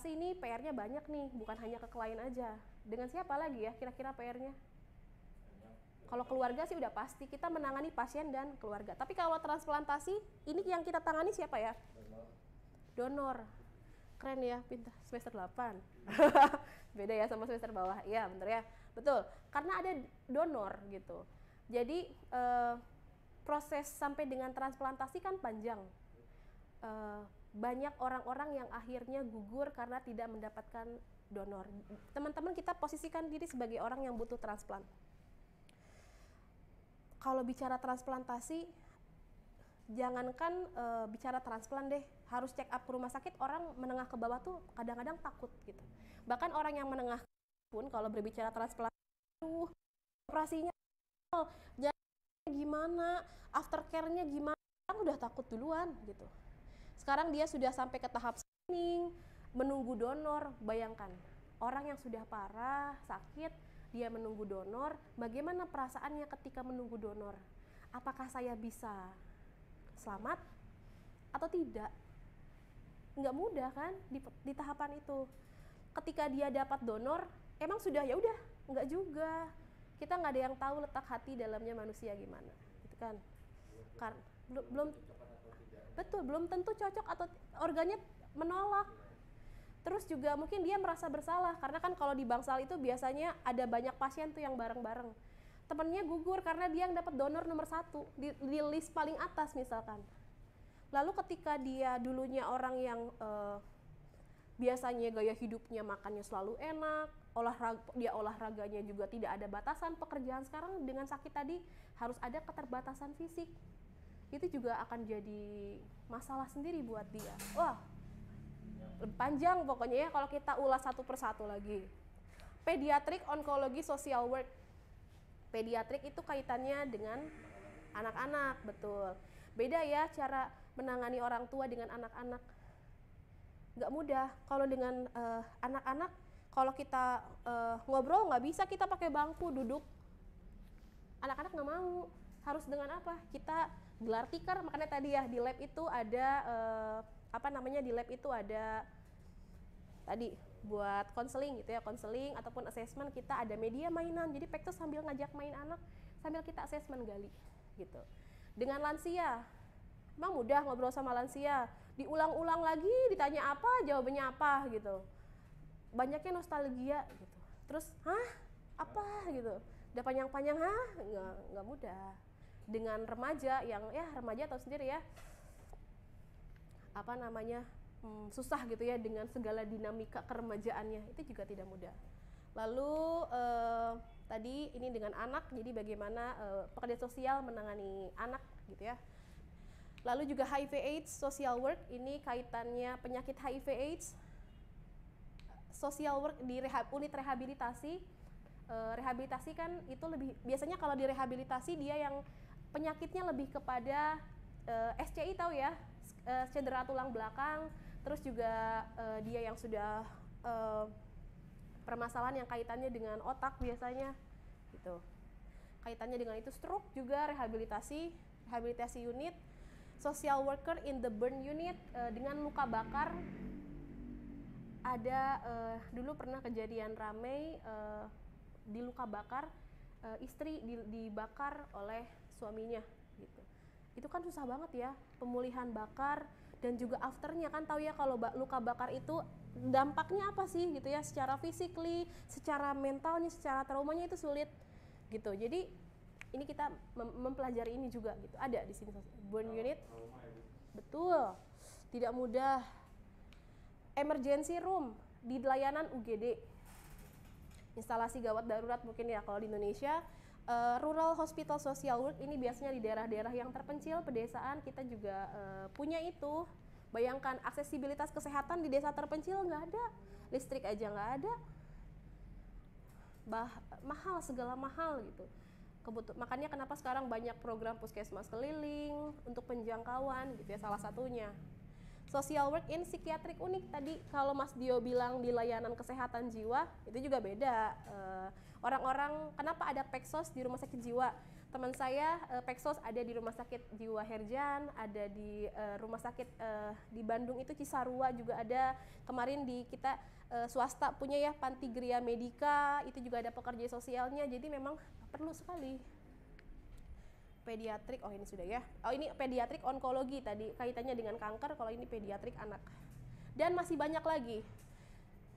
transplantasasi ini PR-nya banyak nih, bukan hanya ke klien aja. Dengan siapa lagi ya kira-kira PR-nya? Kalau keluarga sih udah pasti, kita menangani pasien dan keluarga. Tapi kalau transplantasi, ini yang kita tangani siapa ya? Donor. Keren ya, pintar. Semester 8. Beda ya sama semester bawah. Iya, bener ya. Betul, karena ada donor gitu. Jadi proses sampai dengan transplantasi kan panjang. Banyak orang-orang yang akhirnya gugur karena tidak mendapatkan donor. Teman-teman, kita posisikan diri sebagai orang yang butuh transplant. Kalau bicara transplantasi, jangankan bicara transplant deh, harus check up ke rumah sakit, orang menengah ke bawah tuh kadang-kadang takut gitu. Bahkan orang yang menengah pun kalau berbicara transplantasi, operasinya gimana, aftercare-nya gimana, orang udah takut duluan gitu. Sekarang dia sudah sampai ke tahap screening, menunggu donor. Bayangkan, orang yang sudah parah, sakit, dia menunggu donor, bagaimana perasaannya ketika menunggu donor? Apakah saya bisa selamat atau tidak? Nggak mudah kan di tahapan itu. Ketika dia dapat donor, emang sudah ya udah? Nggak juga. Kita nggak ada yang tahu letak hati dalamnya manusia gimana, gitu kan? Belum betul, belum tentu cocok atau organnya menolak. Terus juga mungkin dia merasa bersalah, karena kan kalau di bangsal itu biasanya ada banyak pasien tuh yang bareng-bareng. Temennya gugur karena dia yang dapat donor nomor 1 di list paling atas misalkan. Lalu ketika dia dulunya orang yang biasanya gaya hidupnya makannya selalu enak, olahraganya juga tidak ada batasan, pekerjaan sekarang dengan sakit tadi harus ada keterbatasan fisik. Itu juga akan jadi masalah sendiri buat dia. Wah, panjang pokoknya ya kalau kita ulas satu persatu lagi. Pediatric Oncology Social Work. Pediatrik itu kaitannya dengan anak-anak, betul. Beda ya cara menangani orang tua dengan anak-anak. Nggak mudah. Kalau dengan anak-anak, kalau kita ngobrol nggak bisa kita pakai bangku duduk. Anak-anak nggak mau. Harus dengan apa? Kita gelar tikar. Makanya tadi ya di lab itu ada di lab itu ada tadi buat konseling gitu ya, konseling ataupun assessment, kita ada media mainan. Jadi Pektus sambil ngajak main anak, sambil kita assessment gali gitu. Dengan lansia, emang mudah ngobrol sama lansia? Diulang-ulang lagi, ditanya apa, jawabannya apa gitu. Banyaknya nostalgia gitu. Terus, hah? Apa gitu? Udah panjang-panjang, hah? Nggak mudah. Dengan remaja yang, ya remaja tahu sendiri ya, susah gitu ya dengan segala dinamika keremajaannya, itu juga tidak mudah. Lalu tadi ini dengan anak, jadi bagaimana pekerja sosial menangani anak gitu ya. Lalu juga HIV/AIDS social work, ini kaitannya penyakit HIV/AIDS, social work di unit rehabilitasi. Rehabilitasi kan itu lebih biasanya kalau di rehabilitasi dia yang penyakitnya lebih kepada SCI, tahu ya, cedera tulang belakang. Terus juga dia yang sudah permasalahan yang kaitannya dengan otak biasanya gitu. Kaitannya dengan itu stroke juga rehabilitasi unit. Social worker in the burn unit dengan luka bakar. Ada dulu pernah kejadian ramai di luka bakar, istri dibakar oleh suaminya gitu. Itu kan susah banget ya, pemulihan bakar. Dan juga afternya kan tahu ya kalau luka bakar itu dampaknya apa sih gitu ya, secara physically, secara mentalnya, secara traumanya itu sulit gitu. Jadi ini kita mempelajari ini juga gitu. Ada di sini burn unit. Betul. Tidak mudah. Emergency room di layanan UGD. Instalasi gawat darurat mungkin ya kalau di Indonesia. Rural hospital social work ini biasanya di daerah-daerah yang terpencil, pedesaan, kita juga punya itu. Bayangkan aksesibilitas kesehatan di desa terpencil nggak ada, listrik aja nggak ada, mahal, segala mahal gitu. Makanya kenapa sekarang banyak program puskesmas keliling untuk penjangkauan gitu ya, salah satunya. Social work in psychiatric unik tadi, kalau Mas Dio bilang di layanan kesehatan jiwa, itu juga beda. Orang-orang, kenapa ada Peksos di rumah sakit jiwa? teman saya Peksos ada di Rumah Sakit Jiwa Herjan, ada di rumah sakit di Bandung itu Cisarua juga ada. Kemarin di kita swasta punya ya Panti Gria Medica, itu juga ada pekerja sosialnya. Jadi memang perlu sekali. Pediatrik, oh ini sudah ya. Oh ini pediatrik onkologi tadi kaitannya dengan kanker, kalau ini pediatrik anak. Dan masih banyak lagi.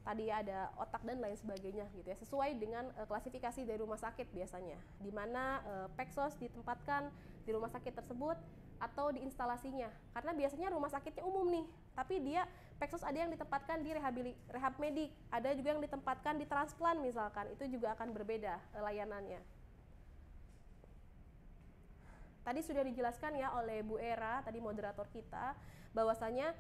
Tadi ada otak dan lain sebagainya gitu ya, sesuai dengan klasifikasi dari rumah sakit biasanya, di mana Peksos ditempatkan di rumah sakit tersebut atau di instalasinya, karena biasanya rumah sakitnya umum nih, tapi dia Peksos ada yang ditempatkan di rehab medik, ada juga yang ditempatkan di transplant misalkan, itu juga akan berbeda layanannya. Tadi sudah dijelaskan ya oleh Bu Era, tadi moderator kita, bahwasanya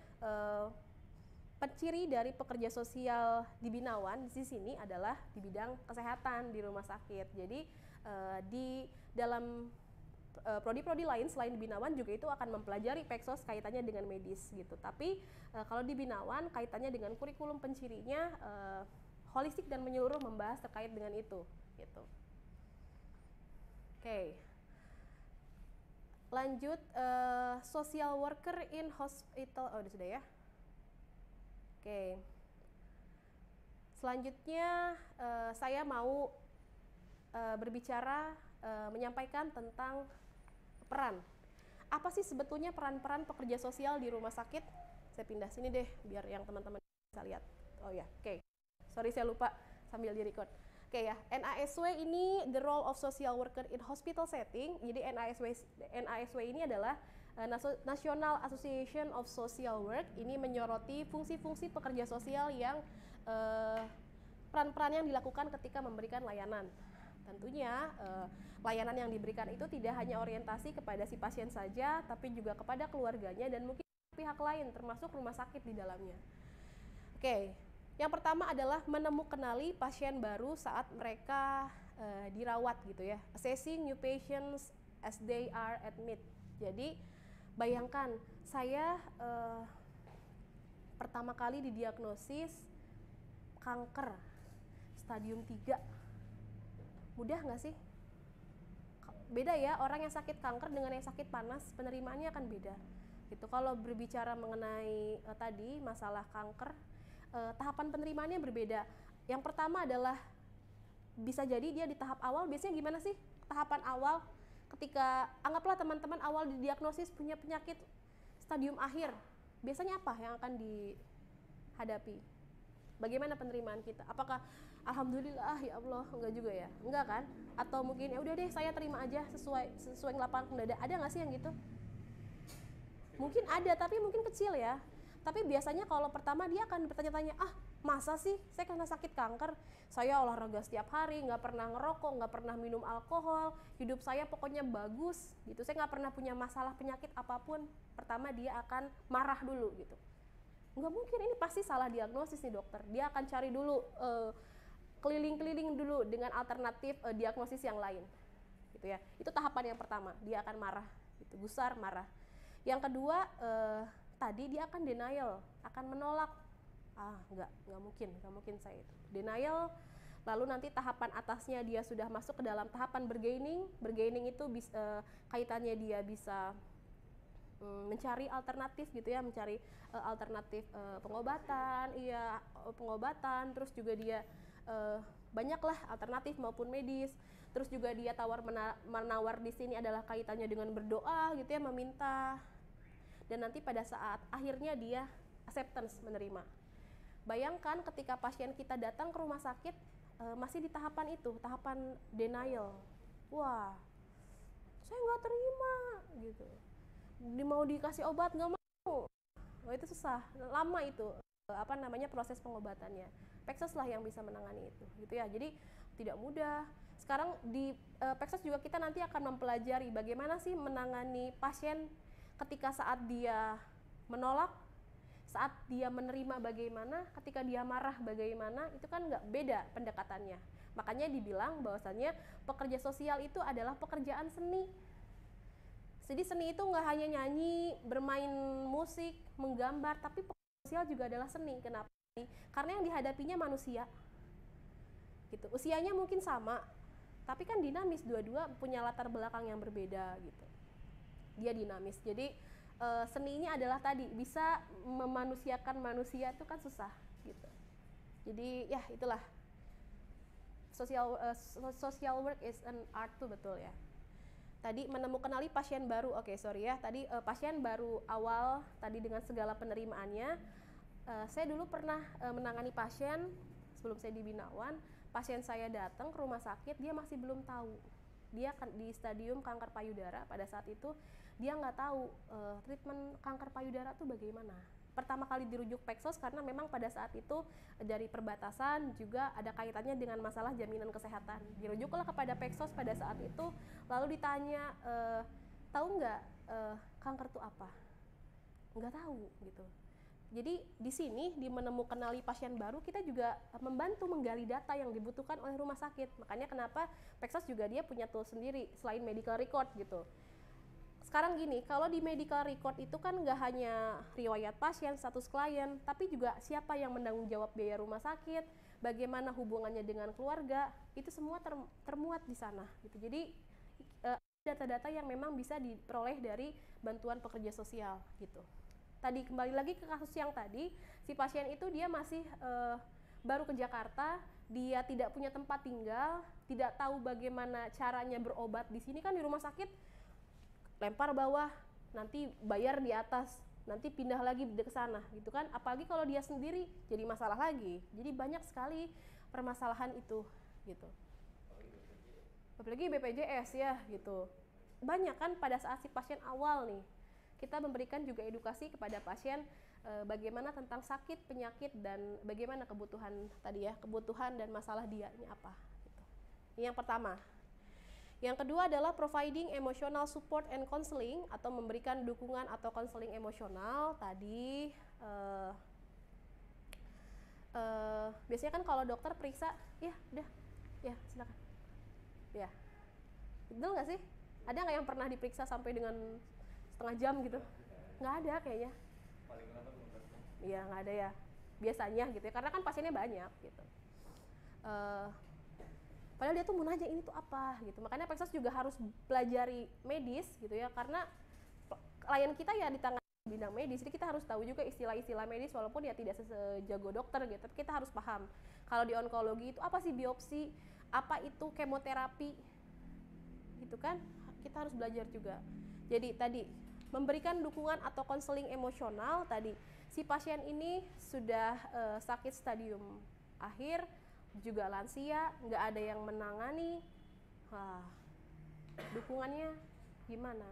penciri dari pekerja sosial di Binawan di sini adalah di bidang kesehatan di rumah sakit. Jadi di dalam prodi-prodi lain selain di Binawan juga itu akan mempelajari Peksos kaitannya dengan medis gitu. Tapi kalau di Binawan kaitannya dengan kurikulum pencirinya holistik dan menyeluruh, membahas terkait dengan itu gitu. Oke. Lanjut social worker in hospital. Oh, sudah ya. Oke, selanjutnya saya mau berbicara, menyampaikan tentang peran. Apa sih sebetulnya peran-peran pekerja sosial di rumah sakit? Saya pindah sini deh, biar yang teman-teman bisa lihat. Oh ya, oke. Sorry saya lupa sambil di-record. Oke ya, NASW ini the role of social worker in hospital setting. Jadi NASW ini adalah National Association of Social Work, ini menyoroti fungsi-fungsi pekerja sosial yang peran-peran yang dilakukan ketika memberikan layanan. Tentunya layanan yang diberikan itu tidak hanya orientasi kepada si pasien saja, tapi juga kepada keluarganya dan mungkin pihak lain, termasuk rumah sakit di dalamnya. Oke, yang pertama adalah menemukanali pasien baru saat mereka dirawat gitu ya. Assessing new patients as they are admit. Jadi bayangkan saya pertama kali didiagnosis kanker stadium 3. Mudah nggak sih? Beda ya, orang yang sakit kanker dengan yang sakit panas, penerimaannya akan beda. Gitu. Kalau berbicara mengenai tadi masalah kanker, tahapan penerimaannya berbeda. Yang pertama adalah bisa jadi dia di tahap awal, biasanya gimana sih tahapan awal? Ketika anggaplah teman-teman awal didiagnosis punya penyakit stadium akhir, biasanya apa yang akan dihadapi? Bagaimana penerimaan kita? Apakah alhamdulillah ya Allah, enggak juga ya? Enggak kan? Atau mungkin ya udah deh saya terima aja sesuai ngelapangan dada. Ada nggak sih yang gitu? Mungkin ada, tapi mungkin kecil ya. Tapi biasanya kalau pertama dia akan bertanya-tanya, masa sih saya karena sakit kanker, saya olahraga setiap hari, nggak pernah ngerokok, nggak pernah minum alkohol, hidup saya pokoknya bagus gitu, saya nggak pernah punya masalah penyakit apapun. Pertama dia akan marah dulu gitu. Nggak mungkin, ini pasti salah diagnosis nih dokter. Dia akan cari dulu, keliling-keliling dulu dengan alternatif diagnosis yang lain gitu ya. Itu tahapan yang pertama, dia akan marah gitu, gusar, marah. Yang kedua, tadi dia akan denial, akan menolak. Nggak mungkin saya itu. Denial, lalu nanti tahapan atasnya dia sudah masuk ke dalam tahapan bargaining. Bargaining itu kaitannya dia bisa mencari alternatif gitu ya, mencari alternatif pengobatan, pengobatan, terus juga dia banyaklah alternatif maupun medis. Terus juga dia menawar di sini adalah kaitannya dengan berdoa gitu ya, meminta. Dan nanti pada saat akhirnya dia acceptance, menerima. Bayangkan ketika pasien kita datang ke rumah sakit masih di tahapan itu, tahapan denial. Wah, saya nggak terima gitu. Mau dikasih obat nggak mau. Wah, itu susah, lama itu proses pengobatannya. Peksos lah yang bisa menangani itu, gitu ya. Jadi tidak mudah. Sekarang di Peksos juga kita nanti akan mempelajari bagaimana sih menangani pasien ketika saat dia menolak, saat dia menerima bagaimana, ketika dia marah bagaimana, itu kan nggak beda pendekatannya. Makanya dibilang bahwasannya pekerja sosial itu adalah pekerjaan seni. Jadi seni itu nggak hanya nyanyi, bermain musik, menggambar, tapi pekerja sosial juga adalah seni. Kenapa? Karena yang dihadapinya manusia. Gitu. Usianya mungkin sama, tapi kan dinamis, dua-dua punya latar belakang yang berbeda gitu. Dia dinamis. Jadi seni ini adalah tadi bisa memanusiakan manusia itu kan susah gitu. Jadi ya itulah social work is an art tuh, betul ya. Tadi menemukan pasien baru, tadi pasien baru awal tadi dengan segala penerimaannya. Saya dulu pernah menangani pasien sebelum saya di Binawan. Pasien saya datang ke rumah sakit, dia masih belum tahu dia di stadium kanker payudara. Pada saat itu dia nggak tahu treatment kanker payudara tuh bagaimana. Pertama kali dirujuk Peksos karena memang pada saat itu dari perbatasan juga ada kaitannya dengan masalah jaminan kesehatan. Dirujuklah kepada Peksos pada saat itu, lalu ditanya, tahu nggak kanker itu apa? Nggak tahu gitu. Jadi di sini di menemukan pasien baru, kita juga membantu menggali data yang dibutuhkan oleh rumah sakit. Makanya kenapa Peksos juga dia punya tool sendiri selain medical record gitu. Sekarang gini, kalau di medical record itu kan nggak hanya riwayat pasien, status klien, tapi juga siapa yang menanggung jawab biaya rumah sakit, bagaimana hubungannya dengan keluarga, itu semua termuat di sana gitu. Jadi data-data yang memang bisa diperoleh dari bantuan pekerja sosial gitu. Tadi kembali lagi ke kasus yang tadi, si pasien itu dia masih baru ke Jakarta, dia tidak punya tempat tinggal, tidak tahu bagaimana caranya berobat di sini kan di rumah sakit lempar bawah, nanti bayar di atas, nanti pindah lagi ke sana gitu kan. Apalagi kalau dia sendiri jadi masalah lagi. Jadi banyak sekali permasalahan itu gitu. Apalagi BPJS ya gitu. Banyak kan pada saat si pasien awal nih, kita memberikan juga edukasi kepada pasien bagaimana tentang sakit, penyakit, dan bagaimana kebutuhan tadi ya, kebutuhan dan masalah dia ini apa gitu. Ini yang pertama. Yang kedua adalah providing emotional support and counseling, atau memberikan dukungan atau counseling emosional. Tadi biasanya kan kalau dokter periksa, ya udah, ya silakan, ya, betul nggak sih? Ada nggak yang pernah diperiksa sampai dengan setengah jam gitu? Nggak ada kayaknya. Iya, nggak ada ya. Biasanya gitu ya, karena kan pasiennya banyak gitu. Padahal dia tuh mau nanya ini tuh apa gitu. Makanya Peksos juga harus pelajari medis gitu ya, karena klien kita ya di tangan bidang medis, jadi kita harus tahu juga istilah-istilah medis walaupun ya tidak sejago dokter gitu, tapi kita harus paham. Kalau di onkologi itu apa sih biopsi, apa itu kemoterapi gitu kan, kita harus belajar juga. Jadi tadi memberikan dukungan atau konseling emosional. Tadi si pasien ini sudah sakit stadium akhir, juga lansia, nggak ada yang menangani, dukungannya gimana?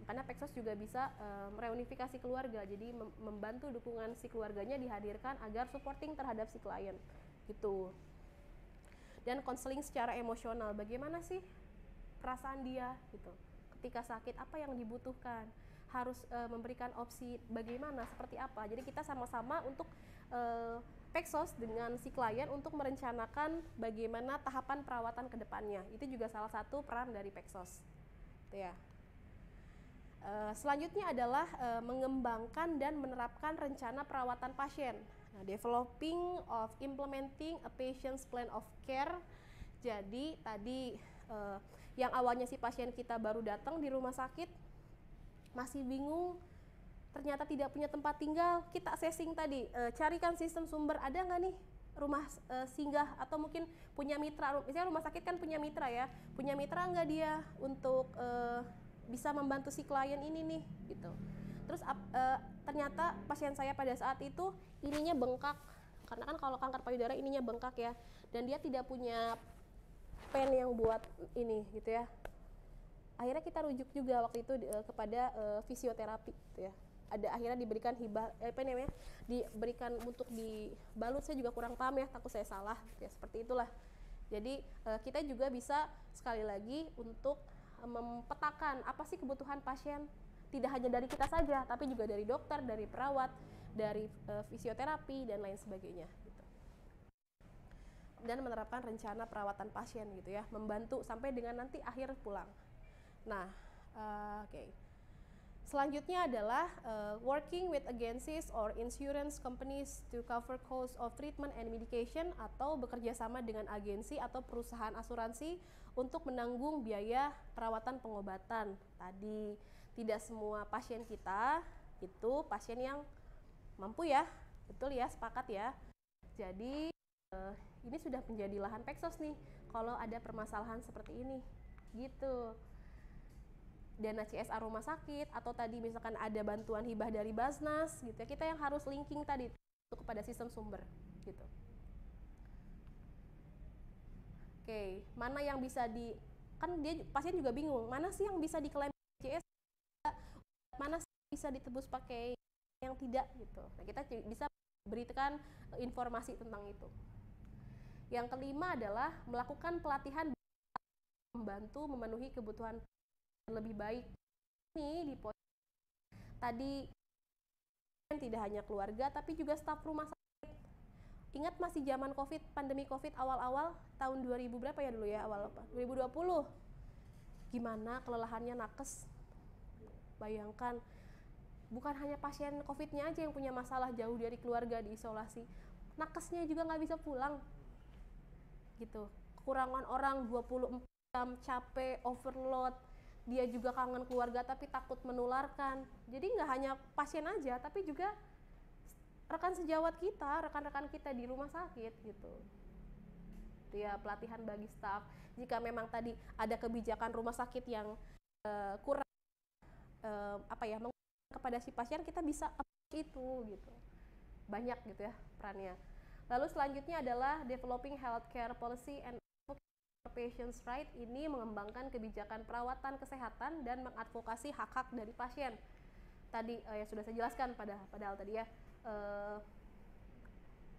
Karena Peksos juga bisa mereunifikasi keluarga, jadi membantu dukungan si keluarganya dihadirkan agar supporting terhadap si klien gitu. Dan konseling secara emosional, bagaimana sih perasaan dia gitu ketika sakit, apa yang dibutuhkan, harus memberikan opsi bagaimana, seperti apa. Jadi kita sama-sama untuk Peksos dengan si klien untuk merencanakan bagaimana tahapan perawatan ke depannya. Itu juga salah satu peran dari Peksos gitu ya. Selanjutnya adalah mengembangkan dan menerapkan rencana perawatan pasien. Nah, developing of implementing a patient's plan of care. Jadi tadi yang awalnya si pasien kita baru datang di rumah sakit, masih bingung, ternyata tidak punya tempat tinggal, kita assessing tadi, carikan sistem sumber, ada nggak nih rumah singgah, atau mungkin punya mitra, misalnya rumah sakit kan punya mitra ya, punya mitra nggak dia untuk bisa membantu si klien ini nih gitu. Terus ternyata pasien saya pada saat itu ininya bengkak, karena kan kalau kanker payudara ininya bengkak ya, dan dia tidak punya pen yang buat ini gitu ya. Akhirnya kita rujuk juga waktu itu kepada fisioterapi gitu ya. Akhirnya diberikan hibah, diberikan untuk dibalut. Saya juga kurang paham ya, takut saya salah ya, seperti itulah. Jadi kita juga bisa sekali lagi untuk mempetakan apa sih kebutuhan pasien, tidak hanya dari kita saja, tapi juga dari dokter, dari perawat, dari fisioterapi dan lain sebagainya gitu. Dan menerapkan rencana perawatan pasien gitu ya, membantu sampai dengan nanti akhir pulang. Nah, oke. Selanjutnya adalah working with agencies or insurance companies to cover cost of treatment and medication, atau bekerja sama dengan agensi atau perusahaan asuransi untuk menanggung biaya perawatan pengobatan. Tadi tidak semua pasien kita itu pasien yang mampu ya, betul ya, sepakat ya. Jadi ini sudah menjadi lahan Peksos nih kalau ada permasalahan seperti ini gitu. Dana CSR rumah sakit, atau tadi misalkan ada bantuan hibah dari Basnas gitu ya, kita yang harus linking tadi kepada sistem sumber gitu. Oke, mana yang bisa kan dia pasien juga bingung, mana sih yang bisa diklaim CSR, mana sih bisa ditebus pakai yang tidak gitu. Nah, kita bisa berikan informasi tentang itu. Yang kelima adalah melakukan pelatihan membantu memenuhi kebutuhan lebih baik. Ini di poin tadi tidak hanya keluarga tapi juga staf rumah sakit. Ingat masih zaman Covid, pandemi Covid awal-awal tahun 2000 berapa ya dulu ya, awal 2020. Gimana kelelahannya nakes. Bayangkan, bukan hanya pasien Covid-nya aja yang punya masalah jauh dari keluarga diisolasi. Nakesnya juga nggak bisa pulang. Gitu. Kekurangan orang 24 jam, capek, overload. Dia juga kangen keluarga tapi takut menularkan. Jadi nggak hanya pasien aja, tapi juga rekan sejawat kita, rekan-rekan kita di rumah sakit gitu. Itu ya pelatihan bagi staf. Jika memang tadi ada kebijakan rumah sakit yang kurang kepada si pasien, kita bisa approach itu gitu. Banyak gitu ya perannya. Lalu selanjutnya adalah developing healthcare policy and patients' right. Ini mengembangkan kebijakan perawatan kesehatan dan mengadvokasi hak-hak dari pasien. Tadi yang sudah saya jelaskan padahal tadi ya,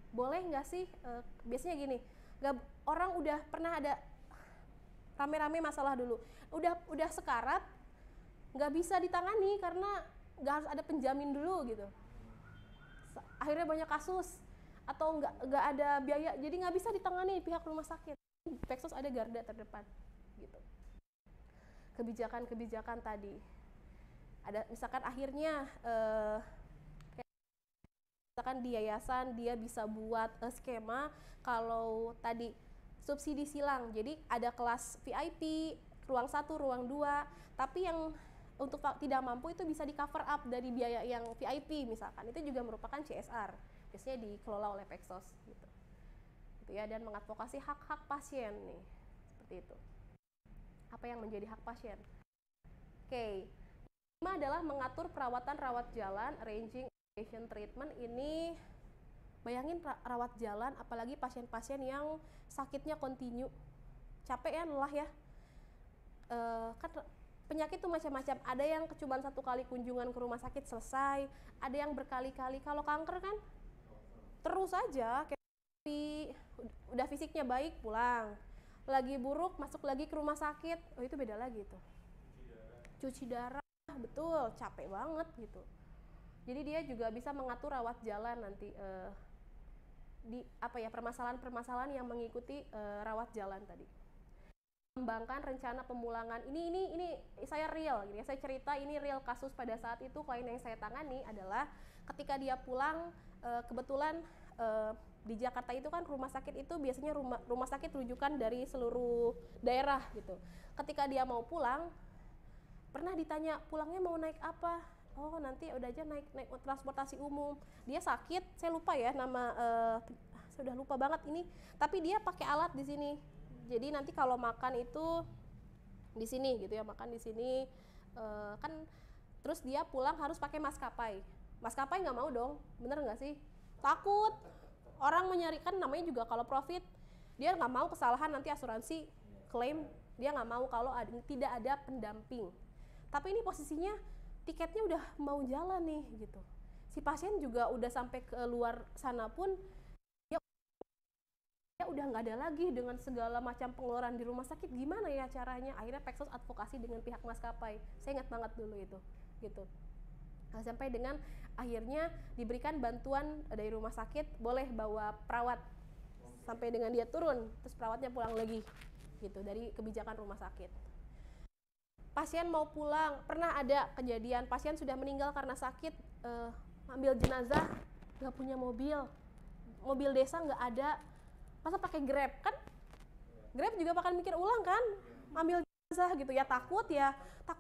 boleh nggak sih, biasanya gini, orang udah pernah ada rame-rame masalah dulu, udah sekarat, nggak bisa ditangani karena nggak harus ada penjamin dulu gitu. Akhirnya banyak kasus atau nggak ada biaya, jadi nggak bisa ditangani pihak rumah sakit. Peksos ada garda terdepan gitu. Kebijakan-kebijakan tadi ada, misalkan akhirnya misalkan di yayasan dia bisa buat skema kalau tadi subsidi silang, jadi ada kelas VIP, ruang 1, ruang 2, tapi yang untuk tidak mampu itu bisa di cover up dari biaya yang VIP misalkan, itu juga merupakan CSR, biasanya dikelola oleh Peksos gitu. Ya, dan mengadvokasi hak-hak pasien nih, seperti itu. Apa yang menjadi hak pasien? Oke. Kelima adalah mengatur perawatan rawat jalan, arranging patient treatment. Ini bayangin rawat jalan, apalagi pasien-pasien yang sakitnya kontinu, capek ya, lelah ya. Kan penyakit tuh macam-macam. Ada yang cuma 1 kali kunjungan ke rumah sakit selesai, ada yang berkali-kali. Kalau kanker kan terus aja. Udah fisiknya baik pulang, lagi buruk masuk lagi ke rumah sakit, itu beda lagi tuh. Cuci darah, betul, capek banget gitu. Jadi dia juga bisa mengatur rawat jalan nanti di permasalahan-permasalahan yang mengikuti rawat jalan tadi. Mengembangkan rencana pemulangan. Ini saya real gitu ya, saya cerita ini real kasus pada saat itu. Klien yang saya tangani adalah ketika dia pulang, kebetulan di Jakarta itu kan rumah sakit itu biasanya rumah sakit rujukan dari seluruh daerah gitu. Ketika dia mau pulang, pernah ditanya pulangnya mau naik apa? Oh, nanti udah aja naik transportasi umum. Dia sakit, saya lupa ya nama, sudah lupa banget ini. Tapi dia pakai alat di sini. Jadi nanti kalau makan itu di sini gitu ya, makan di sini kan, terus dia pulang harus pakai maskapai. Maskapai nggak mau dong, bener nggak sih? Takut. Orang menyarikan, namanya juga kalau profit, dia nggak mau kesalahan nanti asuransi klaim, dia nggak mau kalau tidak ada pendamping. Tapi ini posisinya tiketnya udah mau jalan nih gitu. Si pasien juga udah sampai ke luar sana pun dia udah nggak ada lagi dengan segala macam pengeluaran di rumah sakit. Gimana ya caranya? Akhirnya Peksos advokasi dengan pihak maskapai. Saya ingat banget dulu itu gitu. Nah, sampai dengan akhirnya diberikan bantuan dari rumah sakit, boleh bawa perawat sampai dengan dia turun, terus perawatnya pulang lagi gitu, dari kebijakan rumah sakit. pasien mau pulang, pernah ada kejadian pasien sudah meninggal karena sakit, ambil jenazah nggak punya mobil desa nggak ada, masa pakai Grab, kan Grab juga bakal mikir ulang kan, ambil jenazah gitu ya, takut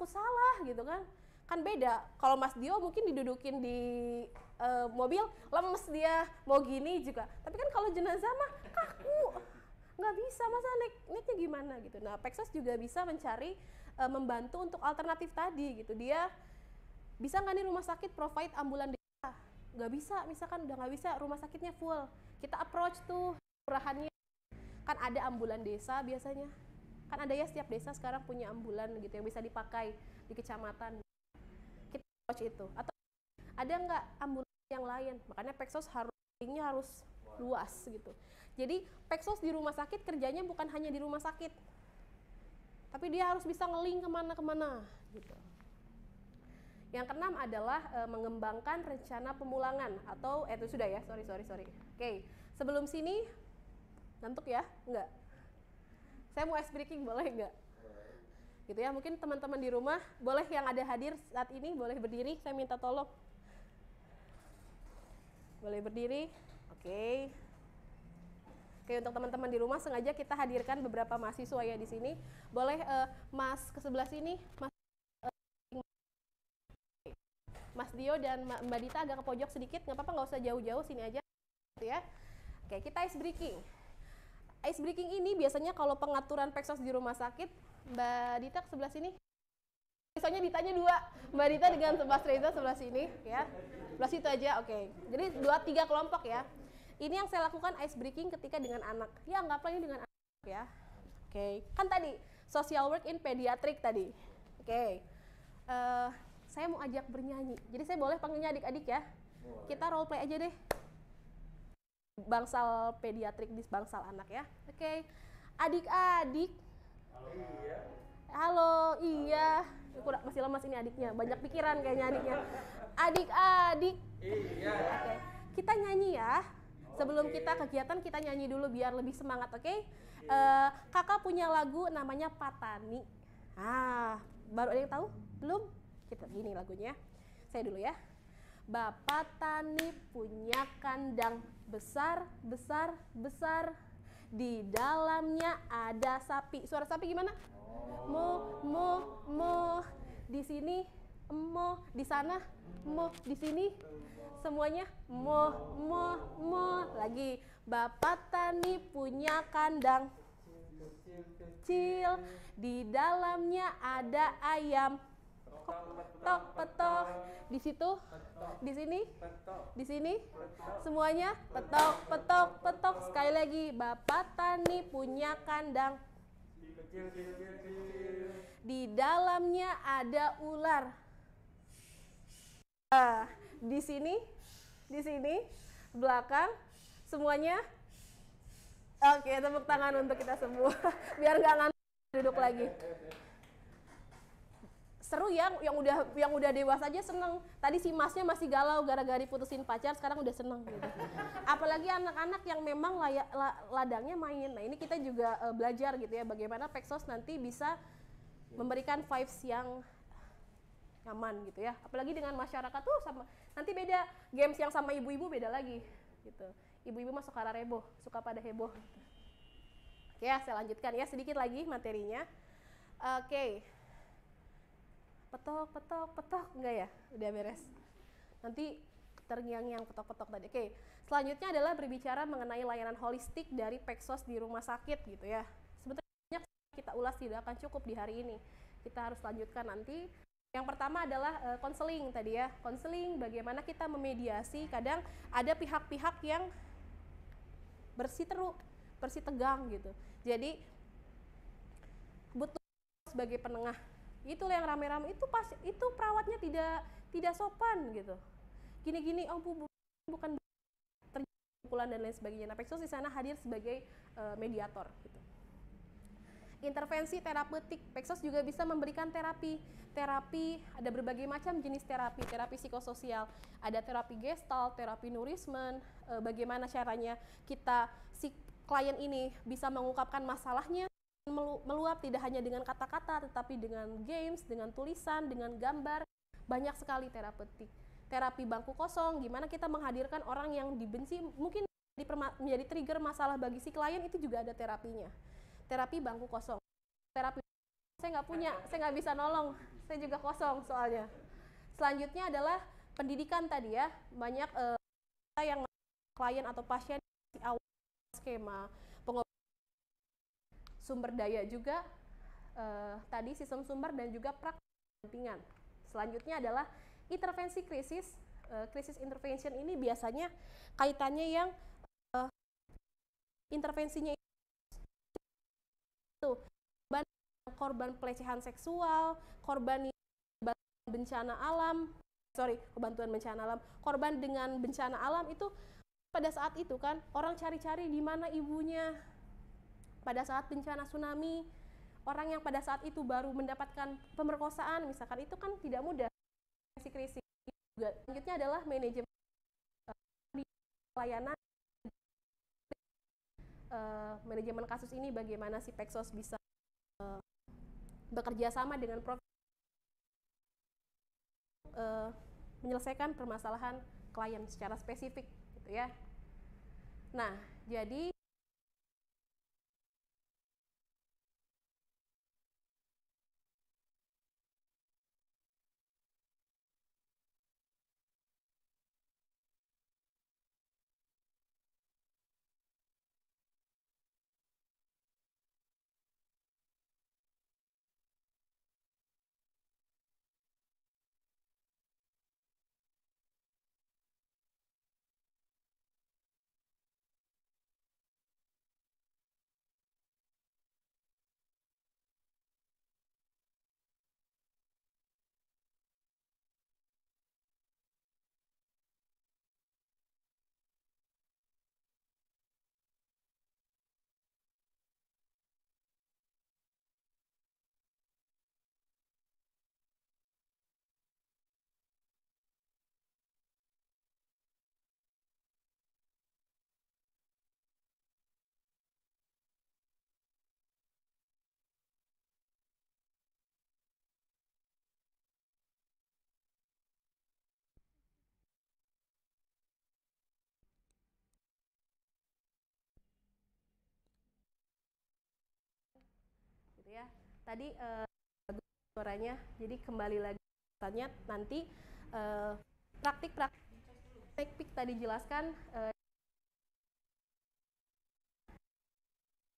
salah gitu kan beda. Kalau Mas Dio mungkin didudukin di mobil, lemes dia mau gini juga, tapi kan kalau jenazah mah kaku, nggak bisa, masa naiknya gimana gitu. Nah, Pexos juga bisa mencari membantu untuk alternatif tadi gitu. Dia bisa nggak nih rumah sakit provide ambulan desa? Nggak bisa, misalkan udah nggak bisa, rumah sakitnya full, kita approach tuh kelurahannya, kan ada ambulan desa biasanya, kan ada ya, setiap desa sekarang punya ambulan gitu yang bisa dipakai di kecamatan, kita approach itu. Atau ada nggak ambulan yang lain, makanya Pexos harus luas gitu. Jadi Pexos di rumah sakit kerjanya bukan hanya di rumah sakit, tapi dia harus bisa ngeling kemana-kemana gitu. Yang keenam adalah mengembangkan rencana pemulangan atau itu sudah ya, sorry. Oke, sebelum sini ngantuk ya? Enggak? Saya mau ice breaking, boleh enggak? Gitu ya, mungkin teman-teman di rumah boleh yang ada hadir saat ini boleh berdiri, saya minta tolong. Boleh berdiri. Oke. Oke, untuk teman-teman di rumah sengaja kita hadirkan beberapa mahasiswa ya di sini. Boleh Mas ke sebelah sini, Mas Dio dan Mbak Dita agak ke pojok sedikit, nggak apa-apa, nggak usah jauh-jauh, sini aja gitu ya. Oke, kita ice breaking. Ice breaking ini biasanya kalau pengaturan Pexos di rumah sakit, Mbak Dita ke sebelah sini. Soalnya ditanya dua, Mbak Dita dengan Mas Reza sebelah sini ya. Sebelah situ aja, oke. Jadi 2-3 kelompok ya. Ini yang saya lakukan ice breaking ketika dengan anak. Ya, anggaplah ini dengan anak ya. Oke, kan tadi social work in pediatric tadi. Oke. Saya mau ajak bernyanyi. Jadi saya boleh panggilnya adik-adik ya. Kita role play aja deh. Bangsal pediatrik di bangsal anak ya. Oke. Adik-adik. Halo, iya. Masih lemas ini adiknya. Banyak pikiran kayaknya adiknya. Adik-adik. Iya. Oke. Kita nyanyi ya. Sebelum kita kegiatan kita nyanyi dulu biar lebih semangat, oke? Kakak punya lagu namanya Patani. Baru ada yang tahu? Belum? Kita gini lagunya. Saya dulu ya. Bapak Tani punya kandang besar. Di dalamnya ada sapi. Suara sapi gimana? Mo. Di sini mo, di sana mo, di sini semuanya mo. Lagi. Bapak Tani punya kandang kecil, di dalamnya ada ayam. Petok. Di situ, di sini, di sini, semuanya petok. Sekali lagi, Bapak Tani punya kandang. Di dalamnya ada ular. Di sini, belakang, semuanya. Oke, tepuk tangan untuk kita semua. Biar nggak ngantuk, duduk lagi. Seru ya, yang udah dewasa aja seneng. Tadi si Masnya masih galau gara-gara diputusin pacar, sekarang udah seneng gitu. Apalagi anak-anak yang memang ladangnya main. Nah, ini kita juga belajar gitu ya, bagaimana Pexos nanti bisa memberikan vibes yang nyaman gitu ya. Apalagi dengan masyarakat tuh sama, nanti beda games yang sama ibu-ibu beda lagi gitu. Ibu-ibu masuk arah reboh, suka pada heboh. Oke ya, saya lanjutkan ya sedikit lagi materinya. Oke. Petok, enggak ya? Udah beres. Nanti terngiang-ngiang petok-petok tadi. Oke, selanjutnya adalah berbicara mengenai layanan holistik dari Pexos di rumah sakit gitu ya. Sebetulnya banyak kita ulas, tidak akan cukup di hari ini. Kita harus lanjutkan nanti. Yang pertama adalah konseling tadi ya. Konseling, bagaimana kita memediasi. Kadang ada pihak-pihak yang bersih tegang gitu. Jadi butuh sebagai penengah. Itulah yang rame-rame itu perawatnya tidak sopan gitu. Gini-gini, oh bu bukan terjadi pukulan dan lain sebagainya. Nah, Pexos di sana hadir sebagai mediator gitu. Intervensi terapeutik, Pexos juga bisa memberikan terapi. Ada berbagai macam jenis terapi psikososial, ada terapi gestalt, terapi nourishment, bagaimana caranya si klien ini bisa mengungkapkan masalahnya meluap tidak hanya dengan kata-kata, tetapi dengan games, dengan tulisan, dengan gambar, banyak sekali terapeutik. Terapi bangku kosong, gimana kita menghadirkan orang yang dibenci, mungkin menjadi trigger masalah bagi si klien, itu juga ada terapinya. Terapi bangku kosong. Terapi saya nggak punya, saya nggak bisa nolong, saya juga kosong soalnya. Selanjutnya adalah pendidikan tadi ya, banyak yang klien atau pasien di awal skema pengobatan, sumber daya juga, tadi sistem sumber dan juga praktik pendampingan. Selanjutnya adalah intervensi krisis. Krisis intervention ini biasanya kaitannya yang intervensinya itu korban pelecehan seksual, korban bencana alam, bantuan bencana alam, korban dengan bencana alam itu pada saat itu kan orang cari-cari di mana ibunya. Pada saat bencana tsunami, orang yang pada saat itu baru mendapatkan pemerkosaan misalkan, itu kan tidak mudah. Krisis juga. Selanjutnya adalah manajemen pelayanan, manajemen kasus ini, bagaimana si Peksos bisa bekerja sama dengan menyelesaikan permasalahan klien secara spesifik gitu ya. Nah, jadi gitu ya. Tadi suaranya, jadi kembali lagi tanya nanti praktik-praktik teknik tadi jelaskan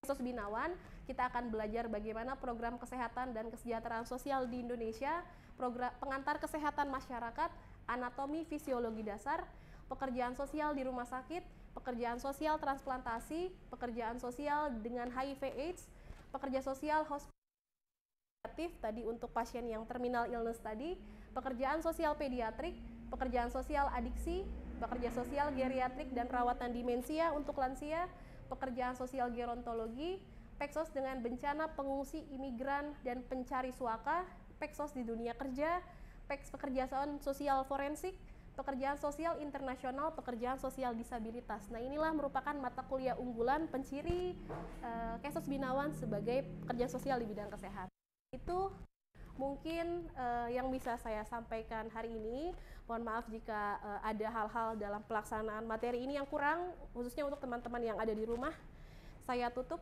Peksos Binawan, kita akan belajar bagaimana program kesehatan dan kesejahteraan sosial di Indonesia, program pengantar kesehatan masyarakat, anatomi fisiologi dasar, pekerjaan sosial di rumah sakit, pekerjaan sosial transplantasi, pekerjaan sosial dengan HIV/AIDS, pekerja sosial hospitatif tadi untuk pasien yang terminal illness tadi, pekerjaan sosial pediatrik, pekerjaan sosial adiksi, pekerja sosial geriatrik dan perawatan demensia untuk lansia, pekerjaan sosial gerontologi, Peksos dengan bencana pengungsi imigran dan pencari suaka, Peksos di dunia kerja, pekerjaan sosial forensik, pekerjaan sosial internasional, pekerjaan sosial disabilitas. Nah, inilah merupakan mata kuliah unggulan penciri Peksos Binawan sebagai pekerja sosial di bidang kesehatan. Itu mungkin yang bisa saya sampaikan hari ini. Mohon maaf jika ada hal-hal dalam pelaksanaan materi ini yang kurang, khususnya untuk teman-teman yang ada di rumah. Saya tutup,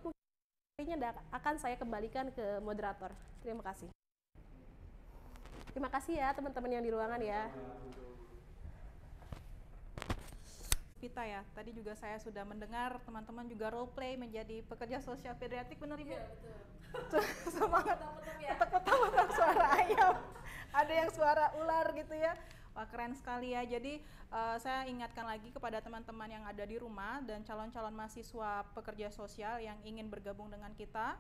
mungkin akan saya kembalikan ke moderator. Terima kasih. Terima kasih ya teman-teman yang di ruangan ya. Vita ya, tadi juga saya sudah mendengar teman-teman juga role play menjadi pekerja sosial pediatrik, benar Ibu? Iya, betul. Semangat, ketok-ketok suara ayam, ada yang suara ular gitu ya. Wah, keren sekali ya. Jadi saya ingatkan lagi kepada teman-teman yang ada di rumah dan calon-calon mahasiswa pekerja sosial yang ingin bergabung dengan kita.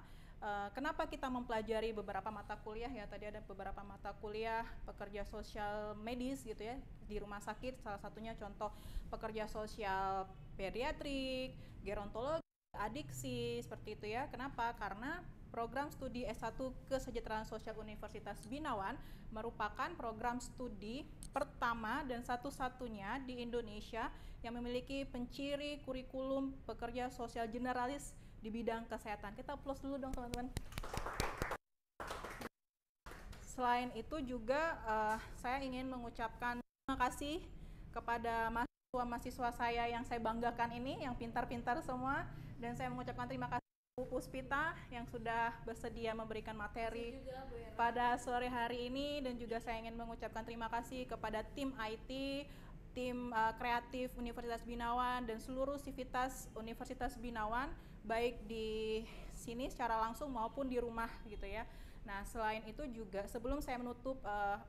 Kenapa kita mempelajari beberapa mata kuliah ya, tadi ada beberapa mata kuliah pekerja sosial medis gitu ya di rumah sakit, salah satunya contoh pekerja sosial pediatrik, gerontologi, adiksi, seperti itu ya. Kenapa? Karena Program Studi S1 Kesejahteraan Sosial Universitas Binawan merupakan program studi pertama dan satu-satunya di Indonesia yang memiliki penciri kurikulum pekerja sosial generalis di bidang kesehatan. Kita applause dulu dong teman-teman. Selain itu juga saya ingin mengucapkan terima kasih kepada mahasiswa saya yang saya banggakan ini, yang pintar-pintar semua, dan saya mengucapkan terima kasih Bu Puspita yang sudah bersedia memberikan materi pada sore hari ini, dan juga saya ingin mengucapkan terima kasih kepada tim IT, tim kreatif Universitas Binawan, dan seluruh sivitas Universitas Binawan, baik di sini secara langsung maupun di rumah gitu ya. Nah, selain itu juga sebelum saya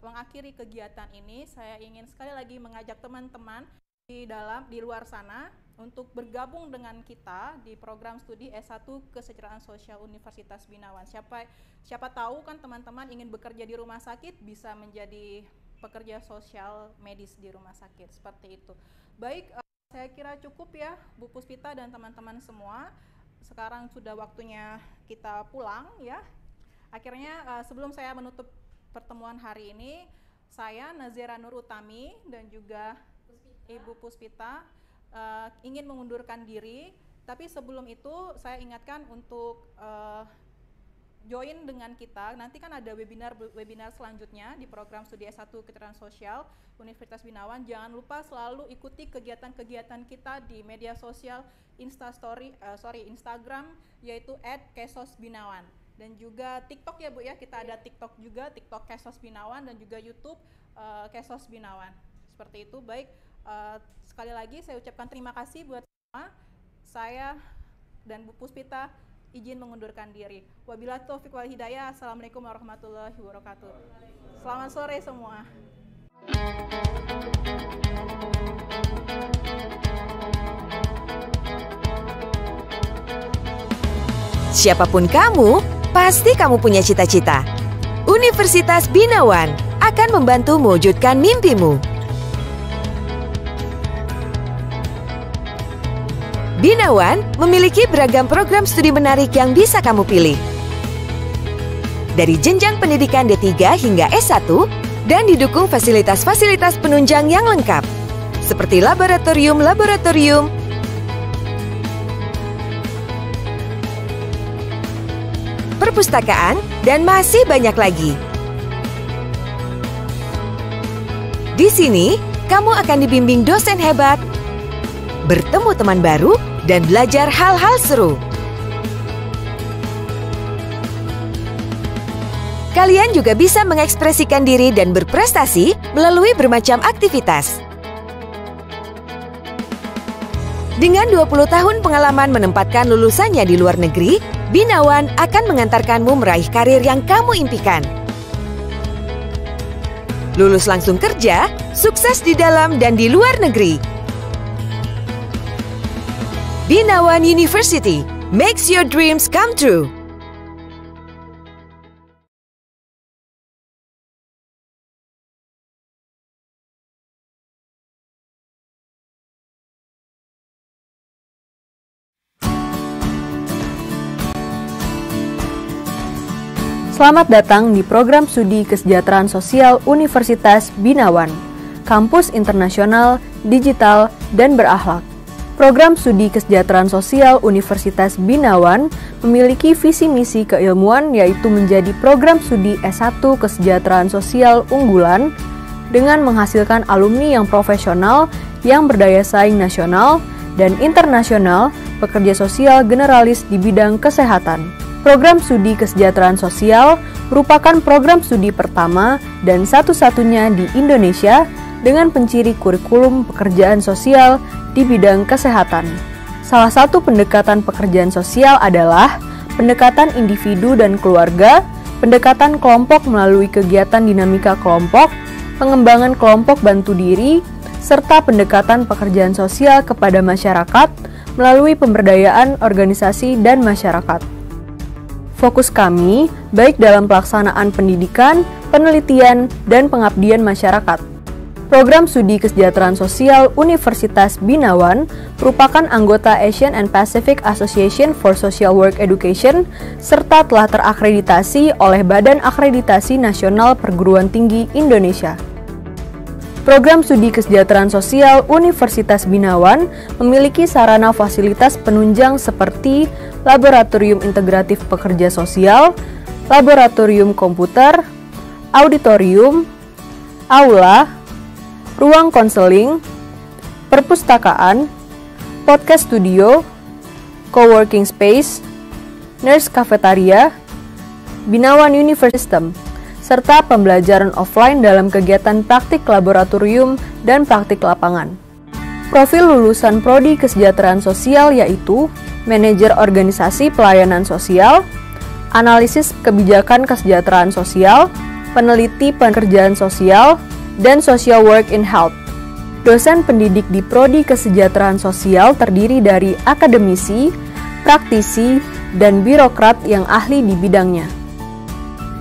mengakhiri kegiatan ini, saya ingin sekali lagi mengajak teman-teman di luar sana untuk bergabung dengan kita di program studi S1 Kesejahteraan Sosial Universitas Binawan. Siapa tahu kan teman-teman ingin bekerja di rumah sakit, bisa menjadi pekerja sosial medis di rumah sakit, seperti itu. Baik, saya kira cukup ya Bu Puspita dan teman-teman semua. Sekarang sudah waktunya kita pulang ya. Akhirnya sebelum saya menutup pertemuan hari ini, saya Nazira Nur Utami dan juga Ibu Puspita ingin mengundurkan diri, tapi sebelum itu saya ingatkan untuk join dengan kita. Nanti kan ada webinar selanjutnya di program studi S1 Kesejahteraan Sosial Universitas Binawan. Jangan lupa selalu ikuti kegiatan-kegiatan kita di media sosial Instagram, yaitu @kesosbinawan, dan juga TikTok ya Bu ya, kita ada TikTok juga, TikTok Kesos Binawan, dan juga YouTube Kesos Binawan. Seperti itu. Baik, sekali lagi saya ucapkan terima kasih buat semua. Saya dan Bu Puspita izin mengundurkan diri. Wabillahi taufiq wal hidayah. Assalamualaikum warahmatullahi wabarakatuh. Selamat sore semua. Siapapun kamu, pasti kamu punya cita-cita. Universitas Binawan akan membantu mewujudkan mimpimu. Binawan memiliki beragam program studi menarik yang bisa kamu pilih. Dari jenjang pendidikan D3 hingga S1 dan didukung fasilitas-fasilitas penunjang yang lengkap, seperti laboratorium, perpustakaan, dan masih banyak lagi. Di sini, kamu akan dibimbing dosen hebat, bertemu teman baru, dan belajar hal-hal seru. Kalian juga bisa mengekspresikan diri dan berprestasi melalui bermacam aktivitas. Dengan 20 tahun pengalaman menempatkan lulusannya di luar negeri, Binawan akan mengantarkanmu meraih karir yang kamu impikan. Lulus langsung kerja, sukses di dalam dan di luar negeri. Binawan University makes your dreams come true. Selamat datang di program studi Kesejahteraan Sosial Universitas Binawan, kampus internasional, digital, dan berakhlak. Program studi Kesejahteraan Sosial Universitas Binawan memiliki visi misi keilmuan, yaitu menjadi program studi S1 Kesejahteraan Sosial unggulan dengan menghasilkan alumni yang profesional yang berdaya saing nasional dan internasional, pekerja sosial generalis di bidang kesehatan. Program studi Kesejahteraan Sosial merupakan program studi pertama dan satu-satunya di Indonesia dengan penciri kurikulum pekerjaan sosial di bidang kesehatan. Salah satu pendekatan pekerjaan sosial adalah pendekatan individu dan keluarga, pendekatan kelompok melalui kegiatan dinamika kelompok, pengembangan kelompok bantu diri, serta pendekatan pekerjaan sosial kepada masyarakat melalui pemberdayaan organisasi dan masyarakat. Fokus kami baik dalam pelaksanaan pendidikan, penelitian, dan pengabdian masyarakat. Program Studi Kesejahteraan Sosial Universitas Binawan merupakan anggota Asian and Pacific Association for Social Work Education serta telah terakreditasi oleh Badan Akreditasi Nasional Perguruan Tinggi Indonesia. Program Studi Kesejahteraan Sosial Universitas Binawan memiliki sarana fasilitas penunjang seperti Laboratorium Integratif Pekerja Sosial, Laboratorium Komputer, Auditorium, Aula, ruang konseling, perpustakaan, podcast studio, coworking space, nurse cafeteria, Binawan University System, serta pembelajaran offline dalam kegiatan praktik laboratorium dan praktik lapangan. Profil lulusan Prodi Kesejahteraan Sosial yaitu Manajer Organisasi Pelayanan Sosial, Analisis Kebijakan Kesejahteraan Sosial, Peneliti Pekerjaan Sosial, dan Social Work in Health. Dosen pendidik di Prodi Kesejahteraan Sosial terdiri dari akademisi, praktisi, dan birokrat yang ahli di bidangnya.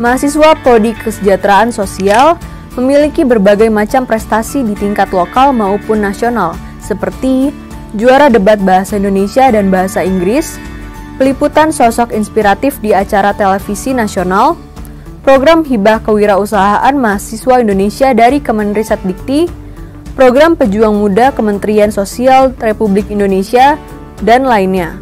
Mahasiswa Prodi Kesejahteraan Sosial memiliki berbagai macam prestasi di tingkat lokal maupun nasional, seperti juara debat bahasa Indonesia dan bahasa Inggris, peliputan sosok inspiratif di acara televisi nasional, program hibah kewirausahaan mahasiswa Indonesia dari Kemenristek-Dikti, program pejuang muda Kementerian Sosial Republik Indonesia, dan lainnya.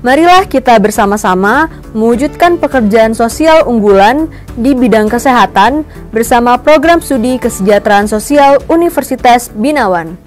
Marilah kita bersama-sama mewujudkan pekerjaan sosial unggulan di bidang kesehatan bersama Program Studi Kesejahteraan Sosial Universitas Binawan.